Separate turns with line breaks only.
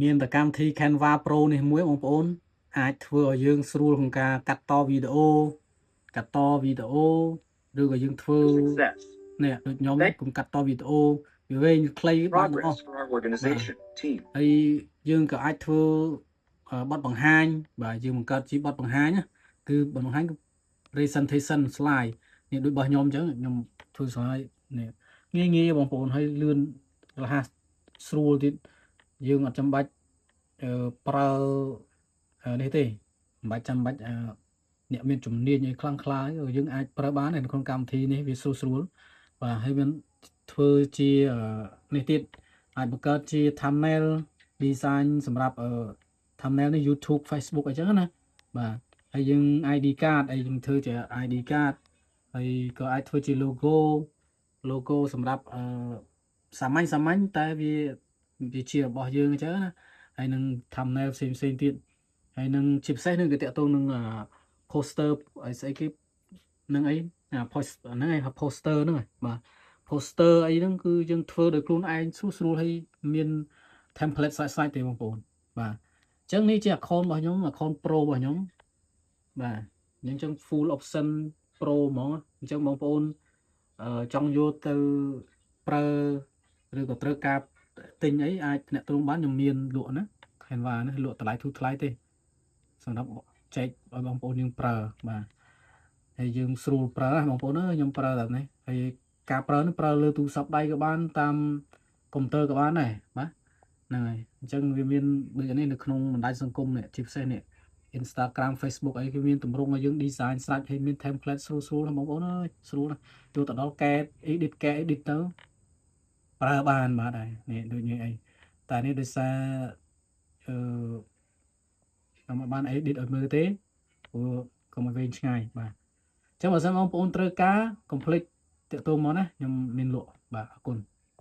មានតែកម្មវិធី Canva Pro នេះមួយបងប្អូនអាចធ្វើឲ្យយើងស្រួលក្នុងការកាត់តវីដេអូឬក៏យើងធ្វើនេះដូចខ្ញុំកុំកាត់តវីដេអូវាវែងខ្លីបានទាំងអស់ហើយយើងក៏អាចធ្វើបទបង្ហាញបាទយើងបង្កើតជាបទបង្ហាញគឺបទបង្ហាញគឺ presentation slide នេះដូចរបស់ខ្ញុំអញ្ចឹងខ្ញុំធ្វើ slide នេះងាយបងប្អូនហើយលឿនរហ័សស្រួលទៀតយើងអត់ចាំបាច់ប្រើនេះទេមិនបាច់ចាំបាច់អ្នកមានជំនាញអីខ្លាំងក្លាយើងអាចប្រើបាននៅក្នុងកម្មវិធីនេះវាស្រួលបាទហើយវាធ្វើជានេះទៀតអាចបង្កើតជា thumbnail design សម្រាប់thumbnail នេះ YouTube Facebook អីចឹងណាបាទហើយយើង ID card អីយើងធ្វើជា ID card ហើយក៏អាចធ្វើជា logo សម្រាប់សាមញ្ញតែវាជារបស់យើងអញ្ចឹងណាហើយនឹង thumbnail ផ្សេងទៀតហើយនឹងជាពិសេសនឹងវាតកតងនឹងposter អីស្អីគេនឹងអីpost ហ្នឹងឯង poster ហ្នឹងបាទ poster អីហ្នឹងគឺយើងធ្វើដោយខ្លួនឯងស្រួលហើយមាន template ស្អាតៗទេបងប្អូនបាទអញ្ចឹងនេះជា account របស់ខ្ញុំ account pro របស់ខ្ញុំបាទអញ្ចឹង full option pro ហ្មងអញ្ចឹងបងប្អូនចង់យកទៅប្រើឬក៏ត្រូវការទិញអីអាចអ្នកទ្រង់បានខ្ញុំមានលក់ណា Canva នេះលក់តម្លៃធូរថ្លៃទេសម្រាប់ចែកឲ្យបងប្អូនយើងប្រើបាទហើយយើងស្រួលប្រើបងប្អូនអើយខ្ញុំប្រើតែនេះហើយការប្រើនេះប្រើលើទូរស័ព្ទដៃក៏បានតាមកុំព្យូទ័រក៏បានដែរបាទហ្នឹងហើយអញ្ចឹងវាមានដូចនេះនៅក្នុងបណ្ដាញសង្គមនេះជាពិសេសនេះ Instagram Facebook អីគឺមានទម្រង់ឲ្យយើង design ស្រាច់ហើយមាន template ស្រួលណាបងប្អូនអើយស្រួលណាចូលទៅដល់ edit ទៅប្រើបានបាទហើយនេះដូចនេះអីតែនេះដោយសារខ្ញុំមិនបាន edit ឲ្យមើលទេព្រោះកុំឲ្យវែងឆ្ងាយបាទអញ្ចឹងបើសិនបងប្អូនត្រូវការ complete តាក់ទងមកណាខ្ញុំមានលក់បាទអរគុណ